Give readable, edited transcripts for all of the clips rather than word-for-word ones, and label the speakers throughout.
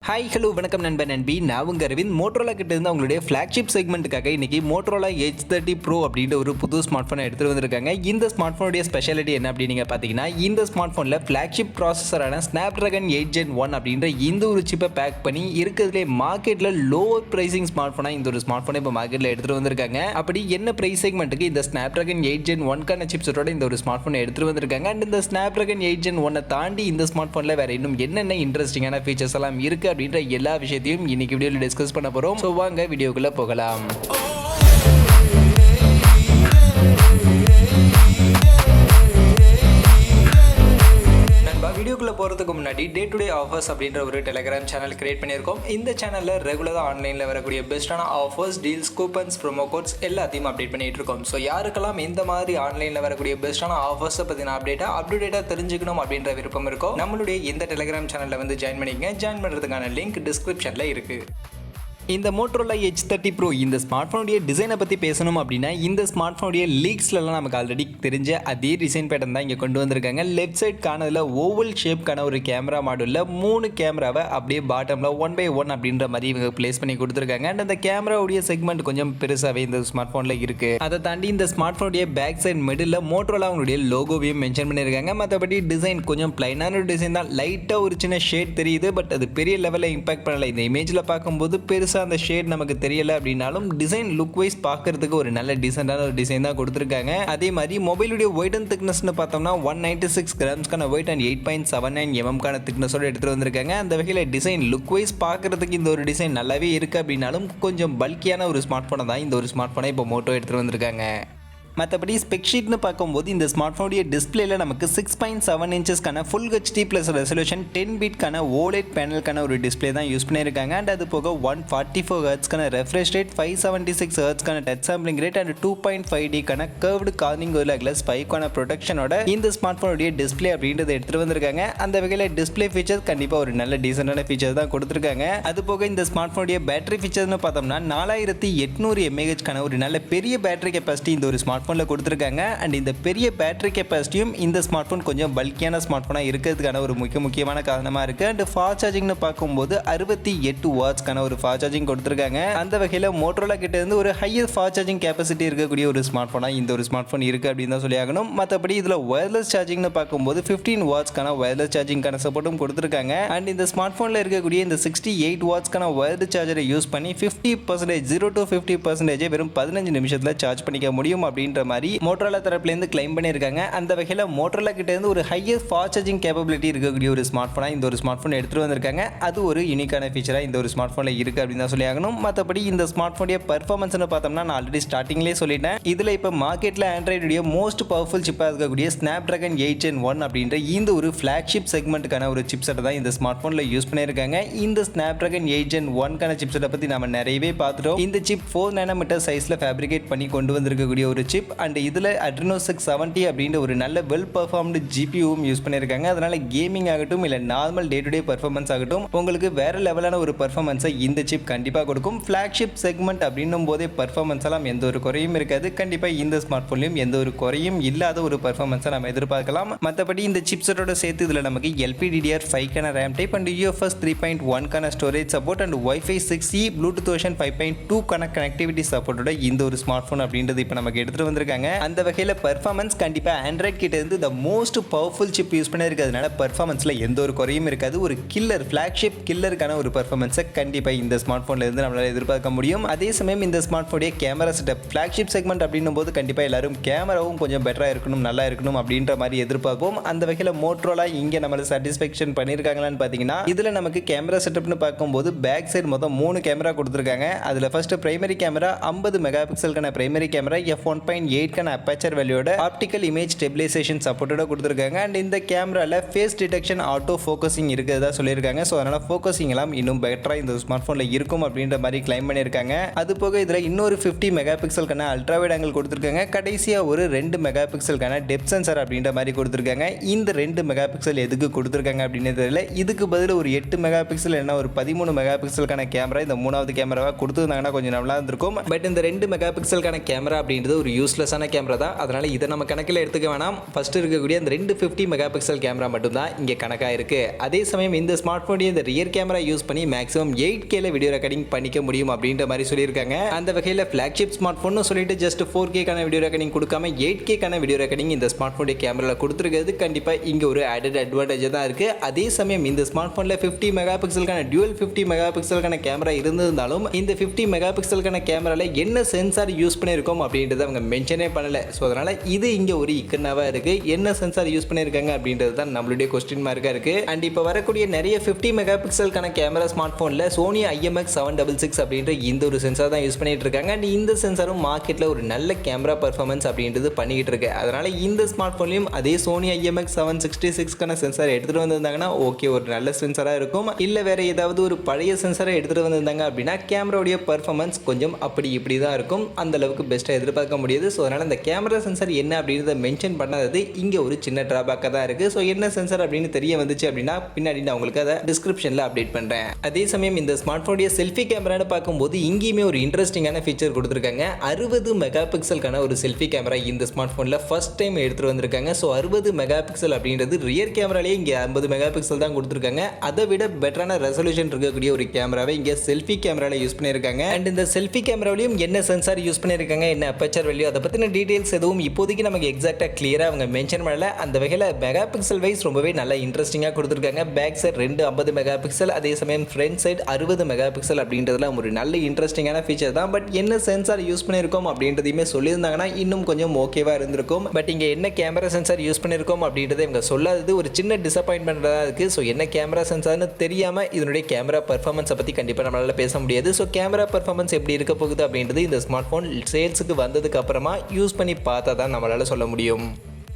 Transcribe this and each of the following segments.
Speaker 1: Hi hello வணக்கம் நண்பன் நண்பி. நான் உங்க அரவிந்த். மோட்டோரோலா கிட்ட இருந்து அவங்களுடைய ஃபிளாக்ஷிப் செக்மெண்ட்டுக்காக இன்னைக்கு மோட்டோரோலா H30 Pro அப்படின்ற ஒரு புது ஸ்மார்ட் ஃபோனை எடுத்துட்டு வந்திருக்காங்க. இந்த ஸ்மார்ட் ஃபோனுடைய ஸ்பெஷாலிட்டி என்ன அப்படின்னு நீங்க பார்த்தீங்கன்னா, இந்த ஸ்மார்ட் ஃபோனில் ஃபிளாக்ஷிப் ப்ராசஸரான ஸ்னாப்ட்ராகன் 8 Gen 1 அப்படின்ற இந்த ஒரு சிப்பை பேக் பண்ணி இருக்கிறதுலே மார்க்கெட்டில் லோவர் ப்ரைசிங் ஸ்மார்ட் ஃபோனாக இந்த ஒரு ஸ்மார்ட் ஃபோனை இப்போ மார்க்கெட்டில் எடுத்துட்டு வந்திருக்காங்க. அப்படி என்ன ப்ரைஸ் செக்மெண்ட்டுக்கு இந்த ஸ்னாப்ட்ராகன் 8 Gen 1க்கான சிப்ஸோட இந்த ஒரு ஸ்மார்ட் ஃபோனை எடுத்துட்டு வந்திருக்காங்க. அண்ட் இந்த ஸ்னாப்ட்ராகன் 8 Gen 1 தாண்டி இந்த ஸ்மார்ட் ஃபோனில் வேற இன்னும் என்னென்ன இன்ட்ரெஸ்டிங்கான ஃபீச்சர்ஸ் எல்லாம் இருக்கு அப்படின்ற எல்லா விஷயத்தையும் இன்னைக்கு வீடியோல டிஸ்கஸ் பண்ண போறோம். சோ வாங்க வீடியோக்குள்ள போகலாம். வீடியோக்குள்ள போறதுக்கு முன்னாடி டே டு டே ஆஃபர்ஸ் அப்படின்ற ஒரு டெலிகிராம் சேனல் கிரியேட் பண்ணியிருக்கோம். இந்த சேனல்ல ரெகுலரா ஆன்லைன்ல வரக்கூடிய பெஸ்டான offers, deals, coupons, promo quotes எல்லாத்தையும் அப்டேட் பண்ணிட்டு இருக்கோம். ஸோ யாருக்கெல்லாம் இந்த மாதிரி ஆன்லைன்ல வரக்கூடிய பெஸ்டான ஆஃபர்ஸை பத்தின அப்டேட்டா தெரிஞ்சுக்கணும் அப்படின்ற விருப்பம் இருக்கோ, நம்மளுடைய இந்த டெலிகிராம் சேனல்ல வந்து ஜாயின் பண்ணிக்கங்க. ஜாயின் பண்றதுக்கான லிங்க் டிஸ்கிரிப்ஷன்ல இருக்கு. இந்த மோட்டோரோலா H30 Pro இந்த ஸ்மார்ட் ஃபோனுடைய டிசைனை பற்றி பேசணும் அப்படின்னா, இந்த ஸ்மார்ட் ஃபோனுடைய லீக்ஸ்லாம் நமக்கு ஆல்ரெடி தெரிஞ்ச அதே டிசைன் பேட்டர்ன் தான் இங்கே கொண்டு வந்திருக்காங்க. லெஃப்ட் சைட் காணதில் ஓவல் ஷேப்கான ஒரு கேமரா மாடலில் 3 கேமராவை அப்படியே பாட்டமில் 1x1 அப்படின்ற மாதிரி இவங்க பிளேஸ் பண்ணி கொடுத்துருக்காங்க. அண்ட் அந்த கேமராவுடைய செக்மெண்ட் கொஞ்சம் பெருசாகவே இந்த ஸ்மார்ட் ஃபோனில் இருக்குது. அதை தாண்டி இந்த ஸ்மார்ட் ஃபோனுடைய பேக் சைட் மிடில் மோட்டோரோலா அவங்களுடைய லோகோவையும் மென்ஷன் பண்ணியிருக்காங்க. மற்றபடி டிசைன் கொஞ்சம் பிளைனான ஒரு டிசைன் தான். லைட்டாக ஒரு சின்ன ஷேட் தெரியுது, பட் அது பெரிய லெவலில் இம்பாக்ட் பண்ணலை. இந்த இமேஜில் பார்க்கும்போது பெருசாக அந்த ஷேட் நமக்கு தெரியல அப்படின்னாலும் டிசைன் லுக் வைஸ் பார்க்கிறதுக்கு ஒரு நல்ல டீசென்டான ஒரு டிசைன் தான் கொடுத்துருக்காங்க. அதே மாதிரி மொபைலுடைய வெயிட் அண்ட் திக்னஸ்னு பார்த்தோம்னா 196 கிராம்ஸ்க்கான வெயிட் அண்ட் 8.79 mm திக்னஸோட எடுத்துட்டு வந்திருக்காங்க. அந்த வகையில் டிசைன் லுக் வைஸ் பார்க்கறதுக்கு இந்த ஒரு டிசைன் நல்லாவே இருக்கு அப்படின்னாலும் கொஞ்சம் பல்கியான ஒரு ஸ்மார்ட் ஃபோனை தான் இந்த ஒரு ஸ்மார்ட் ஃபோனை இப்போ மோட்டோ எடுத்துட்டு வந்திருக்காங்க. மற்றபடி ஸ்பெக் ஷீட்னு பார்க்கும்போது இந்த ஸ்மார்ட் ஃபோனுடைய டிஸ்பிளேல நமக்கு 6.7 இன்ச்சஸ்க்கான ஃபுல் HD ப்ளஸ் ரெசல்யூஷன் 10 பிட்கான OLED பேனலுக்கான ஒரு டிஸ்பிளே தான் யூஸ் பண்ணியிருக்காங்க. அண்ட் அது போக 144 ஹெர்ட்ஸ்க்கான ரெஃப்ரெஷ் ரேட், 576 ஹெர்ட்ஸ்க்கான டச் சாம்பிளிங் ரேட் அண்ட் 2.5Dக்கான கர்வ்டு கார்னிங் கோரில்லா கிளாஸ் 5க்கான ப்ரொடெக்ஷனோட இந்த ஸ்மார்ட் ஃபோனுடைய டிஸ்பிளே அப்படின்றத எடுத்துட்டு வந்திருக்காங்க. அந்த வகையில் டிஸ்பிளே ஃபீச்சர்ஸ் கண்டிப்பாக ஒரு நல்ல டீசென்டான ஃபீச்சர் தான் கொடுத்துருக்காங்க. அது போக இந்த ஸ்மார்ட் ஃபோனுடைய பேட்டரி ஃபீச்சர்னு பார்த்தோம்னா 4800 mAhக்கான ஒரு நல்ல பெரிய பேட்டரி கெப்பாசிட்டி இந்த ஒரு ஸ்மார்ட் ஃபோனில் கொடுத்துருக்காங்க. அண்ட் இந்த பெரிய பேட்டரி கெப்பாசிட்டியும் இந்த ஸ்மார்ட் ஃபோன் கொஞ்சம் பல்கியான ஸ்மார்ட் ஃபோனாக இருக்கிறதுக்கான ஒரு முக்கியமான காரணமாக இருக்குது. அண்ட் ஃபாஸ்ட் சார்ஜிங்னு பார்க்கும்போது 68 வாட்ஸ்க்கான ஒரு ஃபாஸ்ட் சார்ஜிங் கொடுத்துருக்காங்க. அந்த வகையில் மோட்டோரோலா கிட்ட இருந்து ஒரு ஹையர் ஃபாஸ்ட் சார்ஜிங் கெப்பாசிட்டி இருக்கக்கூடிய ஒரு ஸ்மார்ட் ஃபோனாக இந்த ஒரு ஸ்மார்ட் ஃபோன் இருக்குது அப்படின்னு தான் சொல்லி ஆகணும். மற்றபடி இதில் ஒயர்லெஸ் சார்ஜிங்னு பார்க்கும்போது 15 வாட்ஸ்க்கான ஒயர்லெஸ் சார்ஜிங்கான சப்போர்ட்டும் கொடுத்துருக்காங்க. அண்ட் இந்த ஸ்மார்ட் ஃபோனில் இருக்கக்கூடிய இந்த 68 வாட்ஸ்க்கான ஒயர்டு சார்ஜரை யூஸ் பண்ணி 50% 0 to 50% வெறும் 15 நிமிஷத்தில் சார்ஜ் பண்ணிக்க முடியும் அப்படின்ற மாதிரி மோட்டோரோலா தரப்புலேருந்து கிளைம் பண்ணியிருக்காங்க. அந்த வகையில் மோட்டோரோலா கிட்ட இருந்து ஒரு ஹையர் ஃபாஸ்ட் சார்ஜிங் கேப்பபிலிட்டி இருக்கக்கூடிய ஒரு ஸ்மார்ட் ஃபோனாக இந்த ஒரு ஸ்மார்ட் ஃபோன் எடுத்துகிட்டு வந்திருக்காங்க. அது ஒரு யூனிக்கான ஃபீச்சராக இந்த ஒரு ஸ்மார்ட் ஃபோனில் இருக்குது அப்படின்னு தான் சொல்லி ஆகணும். மற்றபடி இந்த ஸ்மார்ட் ஃபோனுடைய பர்ஃபார்மன்ஸ்னு பார்த்தோம்னா நான் ஆல்ரெடி ஸ்டார்டிங்லேயே சொல்லிட்டேன். இதில் இப்போ மார்க்கெட்டில் ஆண்ட்ராய்டுடைய மோஸ்ட் பவர்ஃபுல் சிப்பாக இருக்கக்கூடிய ஸ்னாப்ட்ராகன் 8 Gen 1 அப்படின்ற இந்த ஒரு ஃபிளாக்ஷிப் செக்மெண்ட்டுக்கான ஒரு சிப்செட்டை தான் இந்த ஸ்மார்ட் ஃபோனில் யூஸ் பண்ணியிருக்காங்க. இந்த ஸ்னாப்ட்ராகன் 8 Gen 1க்கான சிப்செட்டை பற்றி நம்ம நிறையவே பார்த்துட்டோம். இந்த சிப் 4 nm சைஸில் ஃபேப்ரிகேட் பண்ணி கொண்டு வந்திருக்கக்கூடிய ஒரு சிப். அண்ட் இதில் Adreno 670 அப்படின்ற ஒரு நல்ல வெல் பர்ஃபார்ம்டு ஜிபியூவும் யூஸ் பண்ணியிருக்காங்க. அதனால கேமிங் ஆகட்டும் இல்லை normal day to day performance ஆகட்டும் உங்களுக்கு வேற லெவலான ஒரு பர்ஃபார்மன்ஸை இந்த சிப் கண்டிப்பாக கொடுக்கும். ஃபிளாக்ஷிப் செக்மெண்ட் அப்படின்னும் போதே பர்ஃபார்மன்ஸ் எல்லாம் எந்த ஒரு குறையும் இருக்காது. கண்டிப்பாக இந்த ஸ்மார்ட் ஃபோன்லையும் எந்த ஒரு குறையும் இல்லாத ஒரு பர்ஃபார்மன்ஸை நம்ம எதிர்பார்க்கலாம். மற்றபடி இந்த சிப்ஸோட சேர்த்து இதில் நமக்கு LPDDR5க்கான ரேம் டைப் அண்ட் UFS 3.1க்கான storage support and Wi-Fi 6E Bluetooth version 5.2க்கான கனெக்டிவிட்டி சப்போர்ட்டோட இந்த ஒரு ஸ்மார்ட் ஃபோன் அப்படின்றது இப்போ நமக்கு எடுத்துட்டு வந்திருக்காங்க. அந்த வகையில் பர்ஃபார்மன்ஸ் கண்டிப்பாக ஆண்ட்ராய்ட் கிட்ட இருந்து the most powerful chip use பண்ணியிருக்கிறதுனால பர்ஃபார்மன்ஸில் எந்த ஒரு குறையும் இருக்காது. ஒரு கில்லர் ஃபிளாக்ஷிப் கில்லருக்கான ஒரு பர்ஃபார்மன்ஸை கண்டிப்பாக இந்த ஸ்மார்ட் ஃபோனில் இருந்து நம்மளால் எதிர்பார்க்க முடியும். அதே சமயம் இந்த ஸ்மார்ட் ஃபோனுடைய கேமரா செட்டப் ஃபிளாக்ஷிப் செக்மெண்ட் அப்படின்னும் போது கண்டிப்பாக எல்லாரும் கேமராவும் கொஞ்சம் பெட்டராக இருக்கணும், நல்லா இருக்கணும் அப்படின்ற மாதிரி எதிர்பார்ப்போம். அந்த வகையில் மோட்டோரோலா இங்கே நம்மளை சாட்டிஸ்ஃபேக்ஷன் பண்ணியிருக்காங்களான்னு பார்த்தீங்கன்னா இதில் நமக்கு கேமரா செட்டப்னு பார்க்கும்போது பேக் சைடு மொத்தம் 3 கேமரா கொடுத்துருக்காங்க. அதில் ஃபர்ஸ்ட் பிரைமரி கேமரா 50 மெகாபிக்சலுக்கான பிரைமரி கேமரா f1.8க்கான அப்பேச்சர் வேல்யூட ஆப்டிக்கல் இமேஜ் ஸ்டெபிலைசேஷன் சப்போர்ட்டோட கொடுத்துருக்காங்க. அண்ட் இந்த கேமராவில் ஃபேஸ் டிடெக்ஷன் ஆட்டோ ஃபோக்கஸிங் இருக்கிறதா சொல்லியிருக்காங்க. ஸோ அதனால் ஃபோக்கஸிங் எல்லாம் இன்னும் பெட்டராக இந்த ஸ்மார்ட் ஃபோனில் இருக்கும் அப்படின்ற மாதிரி கிளைம் பண்ணியிருக்காங்க. அது போக இதில் இன்னொரு 50 மெகாபிக்சலுக்கான அல்ட்ராவைட் ஆங்கிள் கொடுத்துருக்காங்க. கடைசியாக ஒரு 2 மெகாபிக்சலுக்கான டெப்த் சென்சார் அப்படின்ற மாதிரி கொடுத்துருக்காங்க. இந்த 2 மெகாபிக்சல் எதுக்கு கொடுத்துருக்காங்க அப்படின்னு தெரியல. இதுக்கு பதில் ஒரு 8 மெகாபிக்சல் என்ன ஒரு 13 மெகாபிக்சலுக்கான கேமரா இந்த 3வது கேமராவாக கொடுத்துருந்தாங்கன்னா கொஞ்சம் நல்லா இருந்திருக்கும். பட் இந்த 2 மெகாபிக்சலுக்கான கேமரா அப்படின்றது ஒரு யூஸ்லெஸ்ஸான கேமரா தான். அதனால் இதை நம்ம கணக்கில் எடுத்துக்க வேணாம். ஃபஸ்ட்டு இருக்கக்கூடிய அந்த 2 50 மெகா பிக்சல் கேமரா மட்டும்தான் இங்கே கணக்காக இருக்குது. அதே சமயம் இந்த ஸ்மார்ட் ஃபோனுடைய இந்த ரியர் கேமரா யூஸ் பண்ணி மேக்ஸிமம் 8Kல வீடியோ ரெக்கார்டிங் பண்ணிக்க முடியும் அப்படின்ற மாதிரி சொல்லியிருக்காங்க. அந்த வகையில் ஃபிளாக்ஷிப் ஸ்மார்ட் ஃபோன் சொல்லிட்டு ஜஸ்ட் 4Kக்கான வீடியோ ரெக்கார்டிங் கொடுக்காம 8Kக்கான வீடியோ ரெக்கார்டிங் இந்த ஸ்மார்ட் ஃபோனுடைய கேமராவில் கொடுத்துருக்கிறது கண்டிப்பாக இங்கே ஒரு ஆடட் அட்வான்டேஜ் தான் இருக்குது. அதே சமயம் இந்த ஸ்மார்ட் ஃபோனில் 50 மெகா பிக்சலுக்கான டியூவல் 50 மெகா பிக்சலுக்கான கேமரா இருந்திருந்தாலும் இந்த 50 மெகா பிக்சலுக்கான கேமராவில் என்ன சென்சார் யூஸ் பண்ணியிருக்கோம் அப்படின்றத அவங்க மென்ஷனே பண்ணலை. ஸோ அதனால் இது இங்கே ஒரு இக்கனாவாக இருக்குது. என்ன சென்சார் யூஸ் பண்ணியிருக்காங்க அப்படின்றது தான் நம்மளுடைய கொஸ்டின் மார்க்காக இருக்குது. அண்ட் இப்போ வரக்கூடிய நிறைய 50 மெகா பிக்சலுக்கான கேமரா ஸ்மார்ட் ஃபோனில் சோனி IMX766 அப்படின்ற இந்த ஒரு சென்சார் தான் யூஸ் பண்ணிட்டு இருக்காங்க. அண்ட் இந்த சென்சாரும் மார்க்கெட்டில் ஒரு நல்ல கேமரா பர்ஃபார்மன்ஸ் அப்படின்றது பண்ணிக்கிட்டு இருக்கு. அதனால் இந்த ஸ்மார்ட் ஃபோன்லையும் அதே சோனி IMX766க்கான சென்சார் எடுத்துகிட்டு வந்திருந்தாங்கன்னா ஓகே, ஒரு நல்ல சென்சாராக இருக்கும். இல்லை வேறு ஏதாவது ஒரு பழைய சென்சாரை எடுத்துகிட்டு வந்திருந்தாங்க அப்படின்னா கேமராவுடைய பர்ஃபார்மன்ஸ் கொஞ்சம் அப்படி இப்படி தான் இருக்கும். அந்த அளவுக்கு பெஸ்ட்டாக எதிர்பார்க்க முடியாது. ஸோ அதனால் இந்த கேமரா சென்சார் என்ன அப்படின்றத மென்ஷன் பண்ணாதது இங்கே ஒரு சின்ன ட்ராபேக்காக தான் இருக்குது. ஸோ என்ன சென்சார் அப்படின்னு தெரிய வந்துச்சு அப்படின்னா பின்னாடி நான் உங்களுக்கு அதை டிஸ்கிரிப்ஷனில் அப்டேட் பண்ணுறேன். அதே சமயம் இந்த ஸ்மார்ட் ஃபோனுடைய செல்ஃபி கேமரான்னு பார்க்கும்போது இங்கேயுமே ஒரு இன்ட்ரெஸ்டிங்கான ஃபீச்சர் கொடுத்துருக்காங்க. 60 மெகா பிக்சலுக்கான ஒரு செல்ஃபி கேமரா இந்த ஸ்மார்ட் ஃபோனில் ஃபர்ஸ்ட் டைம் எடுத்துகிட்டு வந்திருக்காங்க. ஸோ 60 மெகா பிக்சல் அப்படின்றது ரியர் கேமராலேயே இங்கே 50 மெகா பிக்சல் தான் கொடுத்துருக்காங்க. அதை விட பெட்டரான ரெசல்யூஷன் இருக்கக்கூடிய ஒரு கேமராவை இங்கே செல்ஃபி கேமராவில் யூஸ் பண்ணியிருக்காங்க. அண்ட் இந்த செல்ஃபி கேமராவிலையும் என்ன சென்சார் யூஸ் பண்ணியிருக்காங்க, என்ன அப்பச்சர் வேல்யூ, அதை பற்றின டீட்டெயில்ஸ் எதுவும் இப்போதைக்கு நமக்கு எக்ஸாக்டாக கிளியராக அவங்க மென்ஷன் பண்ணல. அந்த வகையில் மெகா பிக்சல் வைஸ் ரொம்பவே நல்லா இன்ட்ரெஸ்டிங்காக கொடுத்துருக்காங்க. பேக் சைட் 2 50 மெகா பிக்சல், அதே சமயம் ஃப்ரண்ட் சைடு 60 மெகா பிக்சல் அப்படின்றதுலாம் ஒரு நல்ல இன்ட்ரெஸ்டிங்கான ஃபீச்சர் தான். பட் என்ன சென்சார் யூஸ் பண்ணியிருக்கோம் அப்படின்றதையுமே சொல்லியிருந்தாங்கன்னா இன்னும் கொஞ்சம் ஓகேவா இருந்திருக்கும். பட் இங்கே என்ன கேமரா சென்சார் யூஸ் பண்ணியிருக்கோம் அப்படின்றத இவங்க சொல்லாதது ஒரு சின்ன டிசப்பாயின்மெண்ட்டாக இருக்குது. ஸோ என்ன கேமரா சென்சார்னு தெரியாமல் இதனுடைய கேமரா பர்ஃபார்மன்ஸை பற்றி கண்டிப்பாக நம்மளால் பேச முடியாது. ஸோ கேமரா பர்ஃபார்மன்ஸ் எப்படி இருக்க போகுது அப்படின்றது இந்த ஸ்மார்ட் ஃபோன் சேல்ஸுக்கு வந்ததுக்கு அப்புறமா யூஸ் பண்ணி பார்த்தா தான் நம்மளால் சொல்ல முடியும்.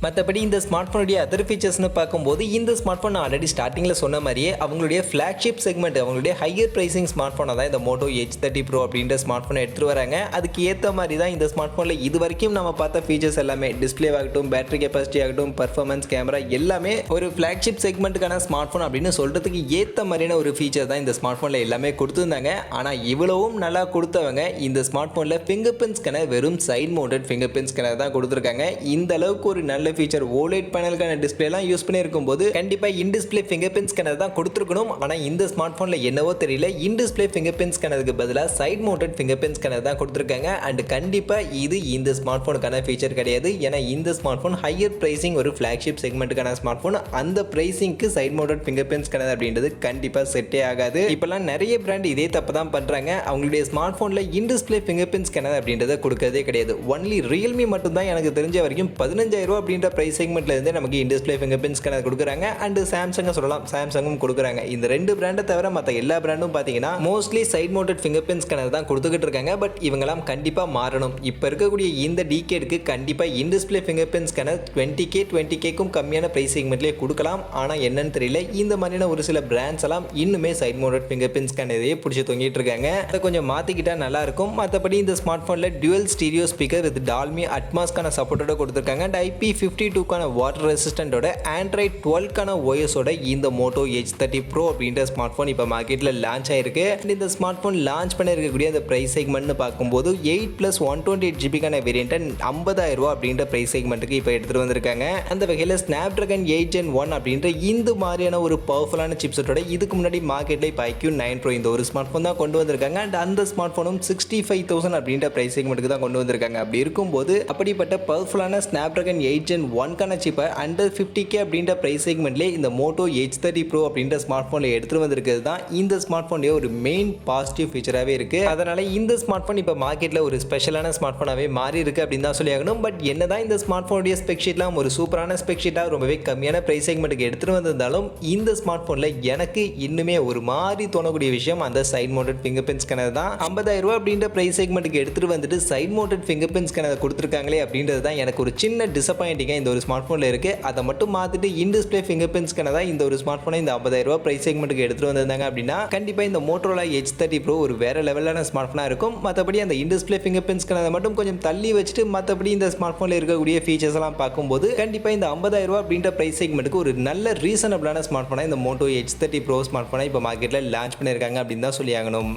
Speaker 1: மற்றபடி இந்த ஸ்மார்ட் ஃபோனுடைய அதர் ஃபீச்சர்ஸ்னு பார்க்கும்போது இந்த ஸ்மார்ட் ஃபோன் ஆல்ரெடி ஸ்டார்டிங்கில் சொன்ன மாதிரியே அவங்களுடைய ஃப்ளாக்ஷிப் செக்மெண்ட், அவங்களுடைய ஹையர் ப்ரைசிங் ஸ்மார்ட் ஃபோனை தான் இந்த மோட்டோ H30 Pro அப்படின்ற ஸ்மார்ட் ஃபோனை எடுத்துகிட்டு வராங்க. அதுக்கு ஏற்ற மாதிரி தான் இந்த ஸ்மார்ட் ஃபோனில் இது வரைக்கும் நம்ம பார்த்த ஃபீச்சர்ஸ் எல்லாமே, டிஸ்பிளே ஆகட்டும், பேட்டரி கெப்பாசிட்டி ஆகட்டும், பர்ஃபார்மன்ஸ், கேமரா எல்லாமே ஒரு ஃப்ளாக்ஷிப் செக்மெண்ட்டுக்கான ஸ்மார்ட் ஃபோன் அப்படின்னு சொல்கிறதுக்கு ஏற்ற மாதிரியான ஒரு ஃபீச்சர் தான் இந்த ஸ்மார்ட் ஃபோனில் எல்லாமே கொடுத்துருந்தாங்க. ஆனால் இவ்வளவும் நல்லா கொடுத்தவங்க இந்த ஸ்மார்ட் ஃபோனில் ஃபிங்கர் பிரிண்ட் ஸ்கேனர் வெறும் side mounted finger print scanner தான் கொடுத்துருக்காங்க. இந்த அளவுக்கு ஒரு நல்ல ஃபீச்சர் OLED பேனலுக்கான டிஸ்பிளேலாம் யூஸ் பண்ணியிருக்கும் போது கண்டிப்பாக in display finger print scanner தான் கொடுத்துருக்கணும். ஆனால் இந்த ஸ்மார்ட் ஃபோனில் என்னவோ தெரியல, இன் டிஸ்பிளே ஃபிங்கர் பிரிண்ட் ஸ்கேனருக்கு பதிலாக side mounted finger print scanner தான் கொடுத்துருக்காங்க. அண்ட் கண்டிப்பாக இது இந்த ஸ்மார்ட் ஃபோனுக்கான ஃபீச்சர் கிடையாது. ஏன்னா இந்த ஸ்மார்ட் ஃபோன் ஹையர் ப்ரைசிங், ஒரு ஃப்ளாக்ஷிப் செக்மெண்ட்டுக்கான ஸ்மார்ட் ஃபோன். அந்த ப்ரைசிங்க்கு side mounted finger print scanner அப்படின்றது கண்டிப்பாக செட்டே ஆகாது. இப்போலாம் நிறைய பிராண்ட் இதே தப்பு தான் பண்ணுறாங்க. அவங்களுடைய ஸ்மார்ட் ஃபோனில் இன் டிஸ்பிளே ஃபிங்கர் பிரிண்ட் ஸ்கேனர் அப்படின்றத கொடுக்கறதே கிடையாது. ஒன்லி ரியல்மி மட்டும் தான் எனக்கு தெரிஞ்ச வரைக்கும் 15,000 ரூபா அப்படின்ற பிரைஸ் செக்மெண்ட்ல இருந்து நமக்கு இன் டிஸ்பிளே ஃபிங்கர் பிரிண்ட் ஸ்கேனர் கொடுக்குறாங்க. அண்ட் சாம்சங் சொல்லலாம், சாம்சங்கும் கொடுக்குறாங்க. இந்த 2 பிராண்டை தவிர மற்ற எல்லா பிராண்டும் பார்த்தீங்கன்னா mostly side mounted finger print scanner தான் கொடுத்துக்கிட்டு இருக்காங்க. பட் இவங்கெல்லாம் கண்டிப்பாக மாறணும். இப்போ இருக்கக்கூடிய இந்த டிகேடுக்கு கண்டிப்பாக in display finger print scanner 20K கம்மியான பிரைஸ் செக்மெண்ட்லேயே கொடுக்கலாம். ஆனால் என்னன்னு தெரியல, இந்த மாதிரியான ஒரு சில பிராண்ட்ஸ் எல்லாம் இன்னுமே சைட் மவுண்டட் ஃபிங்கர் பிரிண்ட் ஸ்கேனரையே பிடிச்சி தொங்கிட்டு இருக்காங்க. அதை கொஞ்சம் மாற்றிக்கிட்டா நல்லா இருக்கும். மற்றபடி இந்த ஸ்மார்ட் ஃபோனில் டுவல் ஸ்டீரியோ ஸ்பீக்கர் வித் டால்மி அட்மாஸ்க்கான சப்போர்ட்டோட கொடுத்துருக்காங்க. அண்ட் IP52க்கான வாட்டர் ரெசிஸ்டன்டோட Android 12க்கான OSோட இந்த மோட்டோ H30 Pro அப்படின்ற ஸ்மார்ட் ஃபோன் இப்போ மார்க்கெட்டில் லான்ச் ஆயிருக்கு. இந்த ஸ்மார்ட் ஃபோன் லான்ச் பண்ணியிருக்கக்கூடிய அந்த ப்ரைஸ் செக்மெண்ட்னு பார்க்கும்போது 8+128GB வேரியண்ட்டை 50,000 ரூபா அப்படின்ற ப்ரைஸ் செக்மெண்ட்டுக்கு இப்போ எடுத்துகிட்டு வந்திருக்காங்க. அந்த வகையில் Snapdragon 8 Gen 1 அப்படின்ற இந்த மாதிரியான ஒரு பவர்ஃபுல்லான சிப்செட்டோட இதுக்கு முன்னாடி மார்க்கெட்டில் இப்போ iQOO 9 Pro இந்த ஒரு ஸ்மார்ட் ஃபோன் தான் கொண்டு வந்திருக்காங்க. அண்ட் அந்த ஸ்மார்ட் ஃபோனும் 65,000 அப்படின்ற ப்ரைஸ் செக்மெண்ட்டுக்கு தான் கொண்டு வந்திருக்காங்க. அப்படி இருக்கும்போது அப்படிப்பட்ட பவர்ஃபுல்லான Snapdragon 8 Gen 1க்கான சிப்பை அண்டர் 50K அப்படின்ற ப்ரைஸ் செக்மெண்ட்லேயே இந்த மோட்டோ H30 Pro அப்படின்ற ஸ்மார்ட் ஃபோனில் எடுத்துகிட்டு வந்திருக்கிறது தான் இந்த ஸ்மார்ட் ஃபோனுடைய ஒரு மெயின் பாசிட்டிவ் ஃபீச்சராகவே இருக்குது. அதனால் இந்த ஸ்மார்ட் ஃபோன் இப்போ மார்க்கெட்டில் ஒரு ஸ்பெஷலான ஸ்மார்ட் ஃபோனாகவே மாறி இருக்குது அப்படின்னு தான் சொல்லி ஆகணும். பட் என்ன தான் இந்த ஸ்மார்ட் ஃபோனுடைய ஸ்பெக் ஷீட்லாம் ஒரு சூப்பரான ஸ்பெக் ஷீட்டாக ரொம்பவே கம்மியான ப்ரைஸ் செக்மெண்ட்டுக்கு எடுத்துகிட்டு வந்திருந்தாலும் இந்த ஸ்மார்ட் ஃபோனில் எனக்கு இன்னுமே ஒரு மாதிரி தோணக்கூடிய விஷயம் அந்த side mounted finger print scanner தான். 50,000 ரூபா அப்படின்ற ப்ரைஸ் செக்மெண்ட்டுக்கு எடுத்துகிட்டு வந்துட்டு side mounted finger print scanner கொடுத்துருக்காங்களே அப்படின்றது தான் எனக்கு ஒரு சின்ன டிசப்பாயிண்டிங்காக இந்த ஒரு ஸ்மார்ட் ஃபோனில் இருக்குது. அதை மட்டும் மாற்றிட்டு இன் டிஸ்பிளே ஃபிங்கர் பிரிண்ட் ஸ்கேனர் தான் இந்த ஒரு ஸ்மார்ட் ஃபோனை இந்த 50,000 ரூபா ப்ரைஸ் செக்மெண்ட்டுக்கு எடுத்துகிட்டு வந்திருந்தாங்க அப்படின்னா கண்டிப்பாக இந்த Motorola H30 Pro ஒரு வேறு லெவலான ஸ்மார்ட் ஃபோனாக இருக்கும். மற்றபடி அந்த இன் டிஸ்பிளே ஃபிங்கர் பிரிண்ட் ஸ்கேனரை மட்டும் கொஞ்சம் தள்ளி வச்சுட்டு மற்றபடி இந்த ஸ்மார்ட் ஃபோனில் இருக்கக்கூடிய ஃபீச்சர்ஸ் எல்லாம் பார்க்கும்போது கண்டிப்பாக இந்த 50,000 ரூபா அப்படின்ற ப்ரைஸ் செக்மெண்ட்டுக்கு ஒரு நல்ல ரீசனபிளான ஸ்மார்ட் ஃபோனாக இந்த Moto H30 Pro ஸ்மார்ட் ஃபோனை இப்போ மார்க்கெட்டில் லான்ச் பண்ணியிருக்காங்க அப்படின்னு தான் சொல்லி ஆகணும்.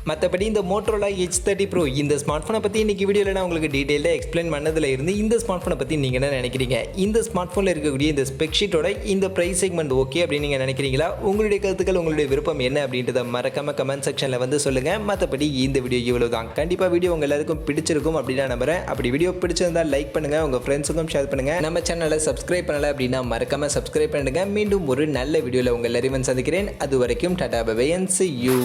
Speaker 1: மற்றபடி இந்த Motorola H30 Pro இந்த ஸ்மார்ட் ஃபோனை பற்றி இன்றைக்கி வீடியோவில் நான் உங்களுக்கு டீட்டெயிலாக எக்ஸ்பிளைன் பண்ணதில் இருந்து இந்த ஸ்மார்ட் ஃபோனை பற்றி நீங்கள் என்ன நினைக்கிறீங்க, இந்த ஸ்மார்ட் ஃபோனில் இருக்கக்கூடிய இந்த ஸ்பெக் ஷீட்டோட இந்த ப்ரைஸ் செக்மெண்ட் ஓகே அப்படின்னு நீங்கள் நினைக்கிறீங்களா, உங்களுடைய கருத்துக்கள் உங்களுடைய விருப்பம் என்ன அப்படின்றத மறக்காம கமெண்ட் செக்ஷனில் வந்து சொல்லுங்கள். மற்றபடி இந்த வீடியோ இவ்வளோ தான். கண்டிப்பாக வீடியோ உங்கள் எல்லாருக்கும் பிடிச்சிருக்கும் அப்படின்னு நான் நம்புறேன். அப்படி வீடியோ பிடிச்சிருந்தால் லைக் பண்ணுங்கள், உங்கள் ஃப்ரெண்ட்ஸுக்கும் ஷேர் பண்ணுங்கள். நம்ம சேனலை சப்ஸ்கிரைப் பண்ணலை அப்படின்னா மறக்காம சப்ஸ்கிரைப் பண்ணுங்கள். மீண்டும் ஒரு நல்ல வீடியோவில் உங்கள் எல்லாரையும் சந்திக்கிறேன். அது வரைக்கும் tata bye bye and see you.